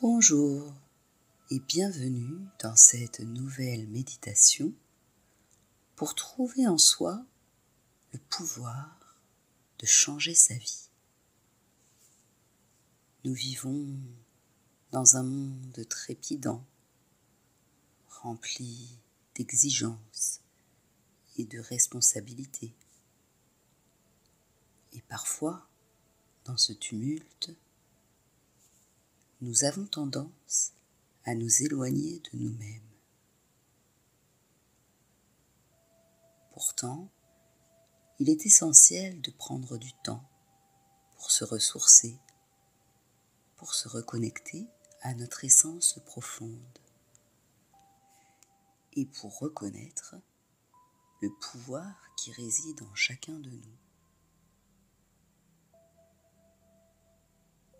Bonjour et bienvenue dans cette nouvelle méditation pour trouver en soi le pouvoir de changer sa vie. Nous vivons dans un monde trépidant, rempli d'exigences et de responsabilités. Et parfois, dans ce tumulte, nous avons tendance à nous éloigner de nous-mêmes. Pourtant, il est essentiel de prendre du temps pour se ressourcer, pour se reconnecter à notre essence profonde et pour reconnaître le pouvoir qui réside en chacun de nous.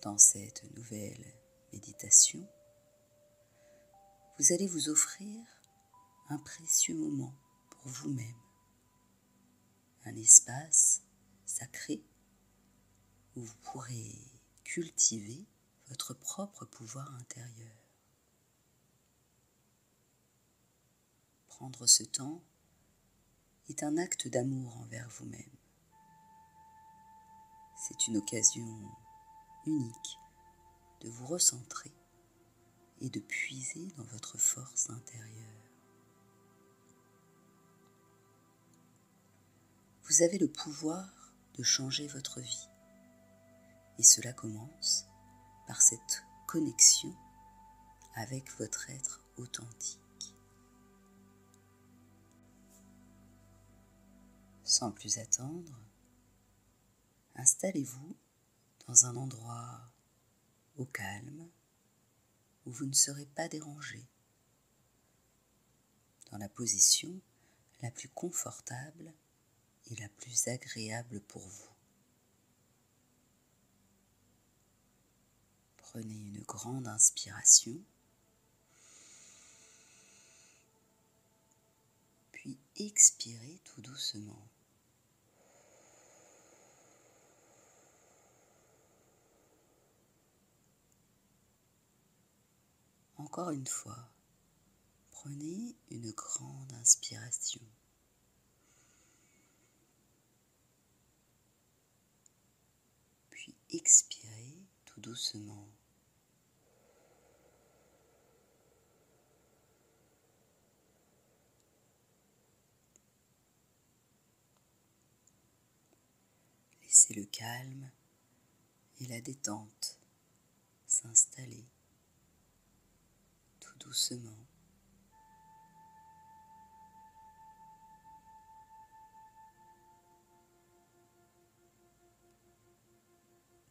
Dans cette nouvelle méditation, vous allez vous offrir un précieux moment pour vous-même, un espace sacré où vous pourrez cultiver votre propre pouvoir intérieur. Prendre ce temps est un acte d'amour envers vous-même. C'est une occasion unique de vous recentrer et de puiser dans votre force intérieure. Vous avez le pouvoir de changer votre vie et cela commence par cette connexion avec votre être authentique. Sans plus attendre, installez-vous dans un endroit au calme où vous ne serez pas dérangé, dans la position la plus confortable et la plus agréable pour vous. Prenez une grande inspiration, puis expirez tout doucement. Encore une fois, prenez une grande inspiration. Puis expirez tout doucement. Laissez le calme et la détente s'installer tout doucement.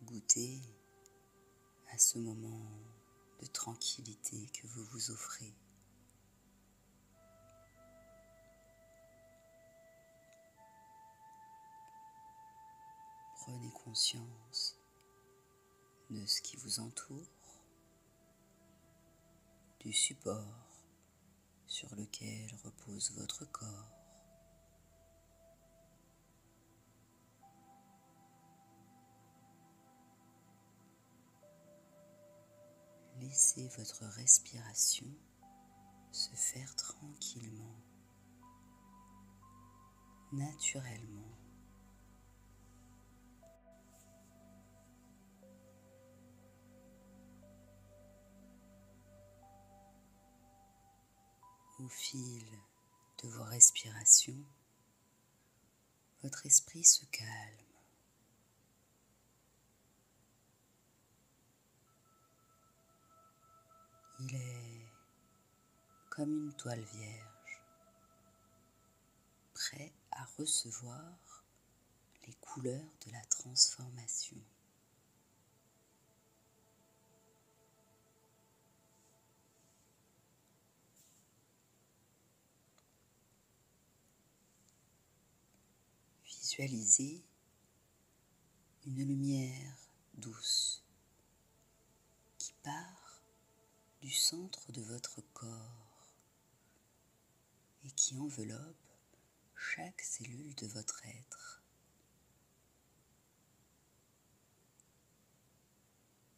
Goûtez à ce moment de tranquillité que vous vous offrez. Prenez conscience de ce qui vous entoure, du support sur lequel repose votre corps. Laissez votre respiration se faire tranquillement, naturellement. Au fil de vos respirations, votre esprit se calme. Il est comme une toile vierge, prêt à recevoir les couleurs de la transformation. Visualisez une lumière douce qui part du centre de votre corps et qui enveloppe chaque cellule de votre être.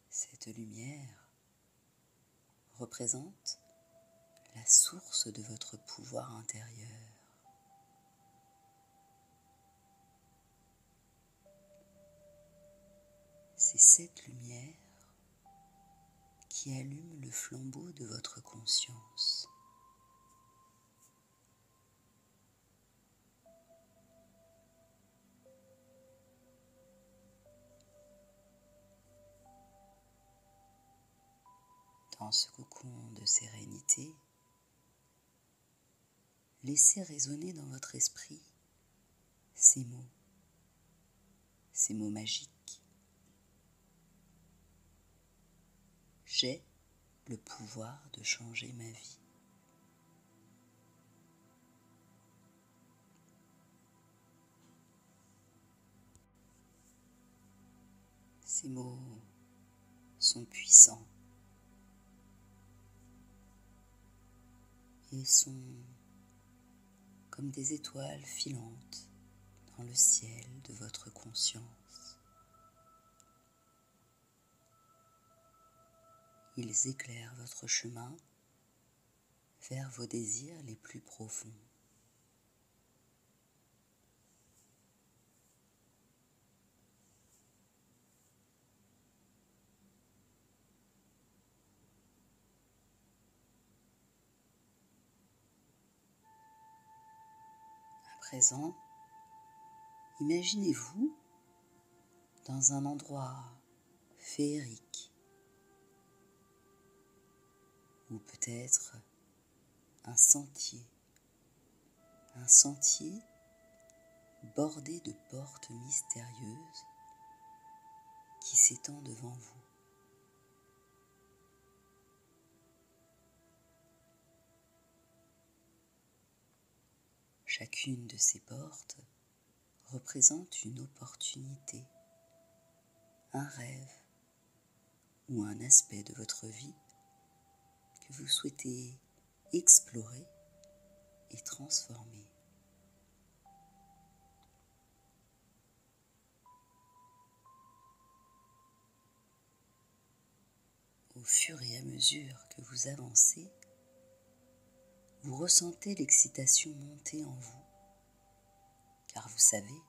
Cette lumière représente la source de votre pouvoir intérieur. C'est cette lumière qui allume le flambeau de votre conscience. Dans ce cocon de sérénité, laissez résonner dans votre esprit ces mots magiques. J'ai le pouvoir de changer ma vie. Ces mots sont puissants et sont comme des étoiles filantes dans le ciel de votre conscience. Ils éclairent votre chemin vers vos désirs les plus profonds. À présent, imaginez-vous dans un endroit féerique, ou peut-être un sentier bordé de portes mystérieuses qui s'étend devant vous. Chacune de ces portes représente une opportunité, un rêve ou un aspect de votre vie que vous souhaitez explorer et transformer. Au fur et à mesure que vous avancez, vous ressentez l'excitation monter en vous, car vous savez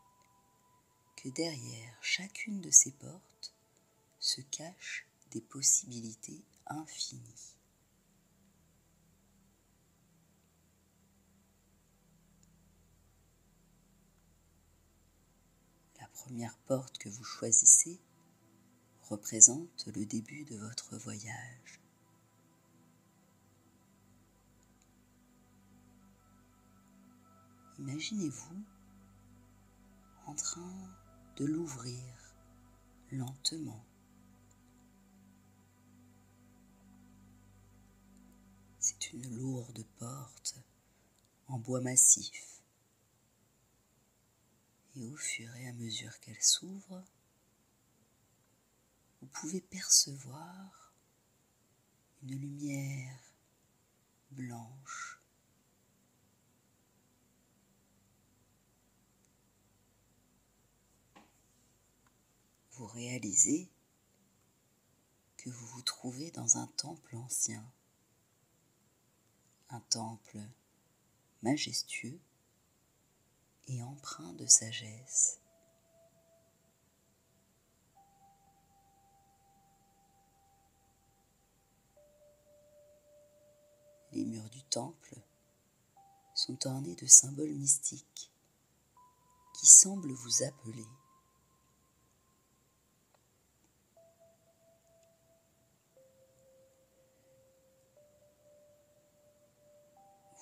que derrière chacune de ces portes se cachent des possibilités infinies. La première porte que vous choisissez représente le début de votre voyage. Imaginez-vous en train de l'ouvrir lentement. C'est une lourde porte en bois massif. Et au fur et à mesure qu'elle s'ouvre, vous pouvez percevoir une lumière blanche. Vous réalisez que vous vous trouvez dans un temple ancien, un temple majestueux et empreint de sagesse. Les murs du temple sont ornés de symboles mystiques qui semblent vous appeler.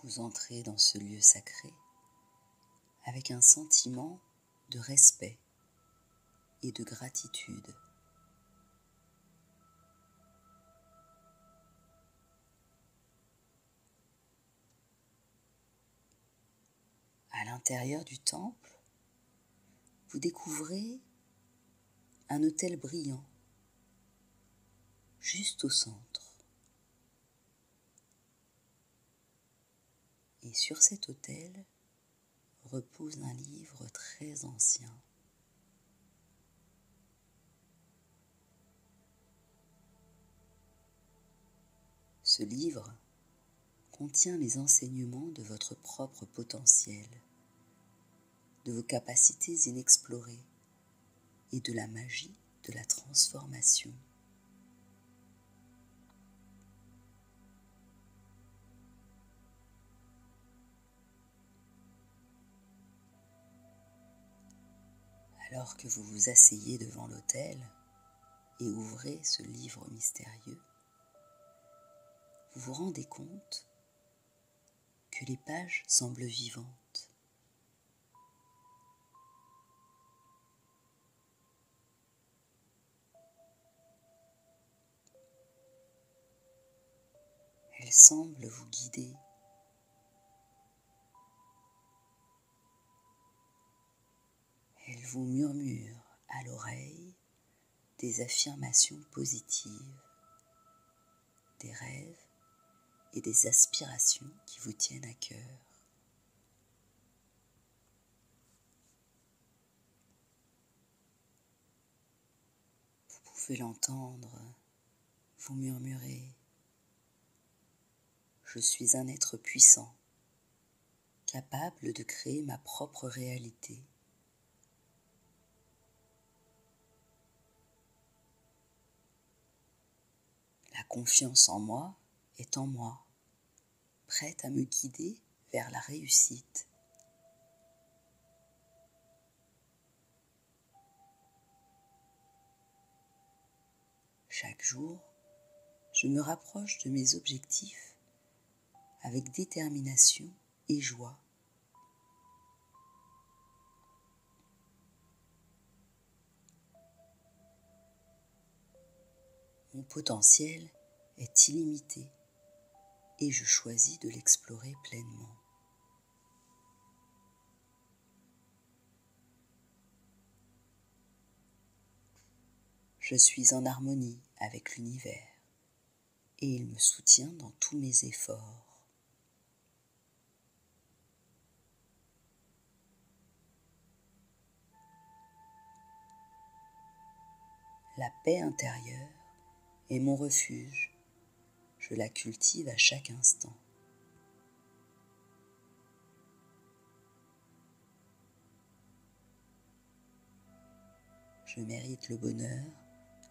Vous entrez dans ce lieu sacré avec un sentiment de respect et de gratitude. À l'intérieur du temple, vous découvrez un autel brillant, juste au centre. Et sur cet autel repose un livre très ancien. Ce Ce livre contient les enseignements de votre propre potentiel, de vos capacités inexplorées et de la magie de la transformation. Alors que vous vous asseyez devant l'autel et ouvrez ce livre mystérieux, vous vous rendez compte que les pages semblent vivantes. Elles semblent vous guider. Elles vous murmurent à l'oreille des affirmations positives, des rêves et des aspirations qui vous tiennent à cœur. Vous pouvez l'entendre vous murmurer: « Je suis un être puissant, capable de créer ma propre réalité. La confiance en moi est en moi, prête à me guider vers la réussite. Chaque jour, je me rapproche de mes objectifs avec détermination et joie. Mon potentiel est illimité et je choisis de l'explorer pleinement. Je suis en harmonie avec l'univers et il me soutient dans tous mes efforts. La paix intérieure est mon refuge. Je la cultive à chaque instant. Je mérite le bonheur,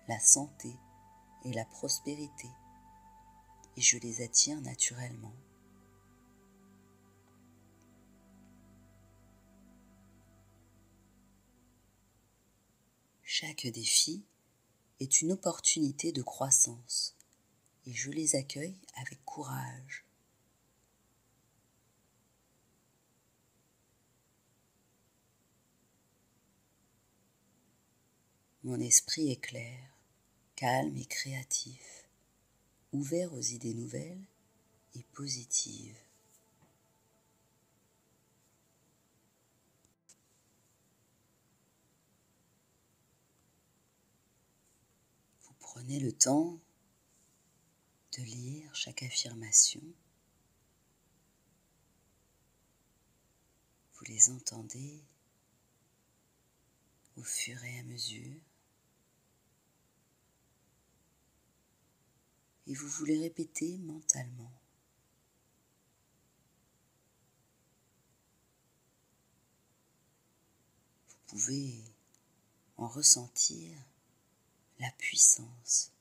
la santé et la prospérité, et je les attire naturellement. Chaque défi est une opportunité de croissance, et je les accueille avec courage. Mon esprit est clair, calme et créatif, ouvert aux idées nouvelles et positives. Vous prenez le temps de lire chaque affirmation. Vous les entendez au fur et à mesure. Et vous vous les répétez mentalement. Vous pouvez en ressentir la puissance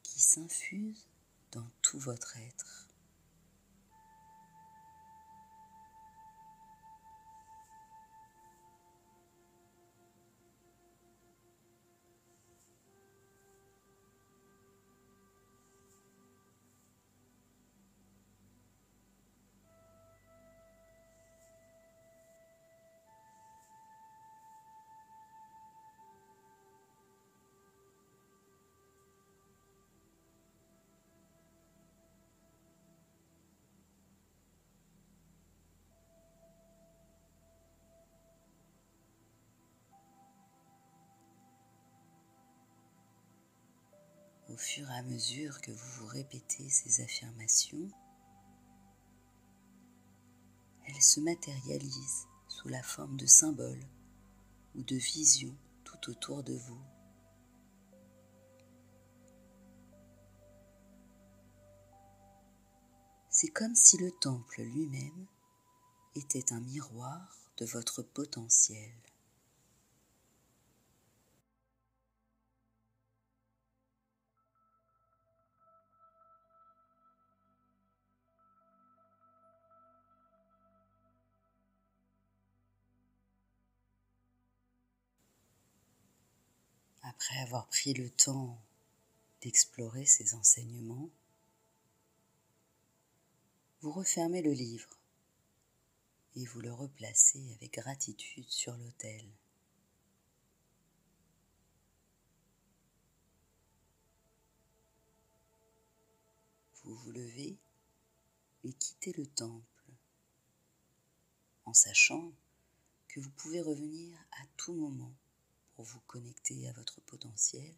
qui s'infuse dans tout votre être. Au fur et à mesure que vous vous répétez ces affirmations, elles se matérialisent sous la forme de symboles ou de visions tout autour de vous. C'est comme si le temple lui-même était un miroir de votre potentiel. Après avoir pris le temps d'explorer ces enseignements, vous refermez le livre et vous le replacez avec gratitude sur l'autel. Vous vous levez et quittez le temple en sachant que vous pouvez revenir à tout moment pour vous connecter à votre potentiel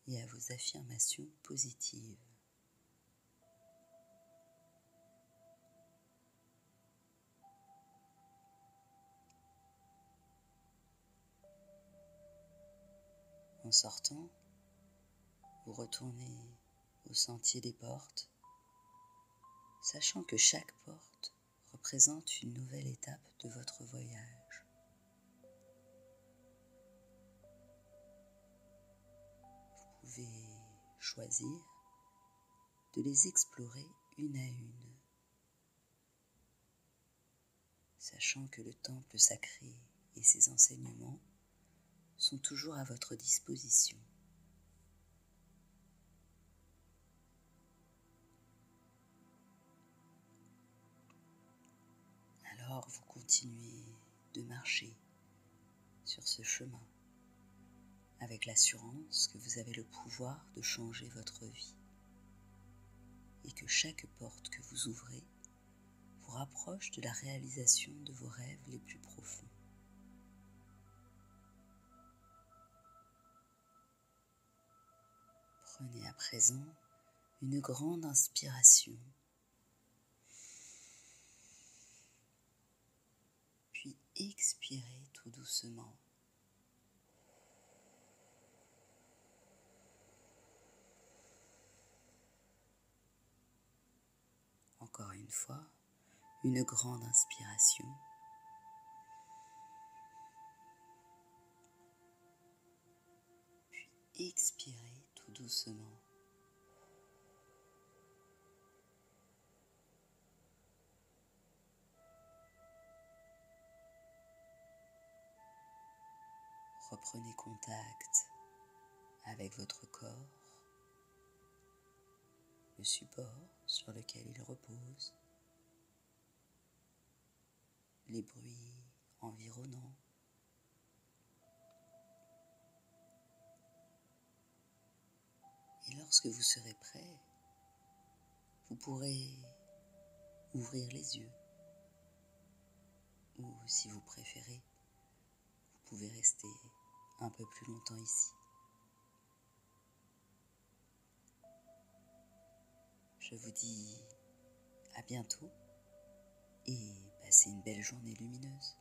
et à vos affirmations positives. En sortant, vous retournez au sentier des portes, sachant que chaque porte représente une nouvelle étape de votre voyage. Vous pouvez choisir de les explorer une à une, sachant que le temple sacré et ses enseignements sont toujours à votre disposition. Alors vous continuez de marcher sur ce chemin avec l'assurance que vous avez le pouvoir de changer votre vie et que chaque porte que vous ouvrez vous rapproche de la réalisation de vos rêves les plus profonds. Prenez à présent une grande inspiration, puis expirez tout doucement. Encore une fois, une grande inspiration. Puis expirez tout doucement. Reprenez contact avec votre corps, le support sur lequel il repose, les bruits environnants. Et lorsque vous serez prêt, vous pourrez ouvrir les yeux. Ou si vous préférez, vous pouvez rester un peu plus longtemps ici. Je vous dis à bientôt et passez une belle journée lumineuse.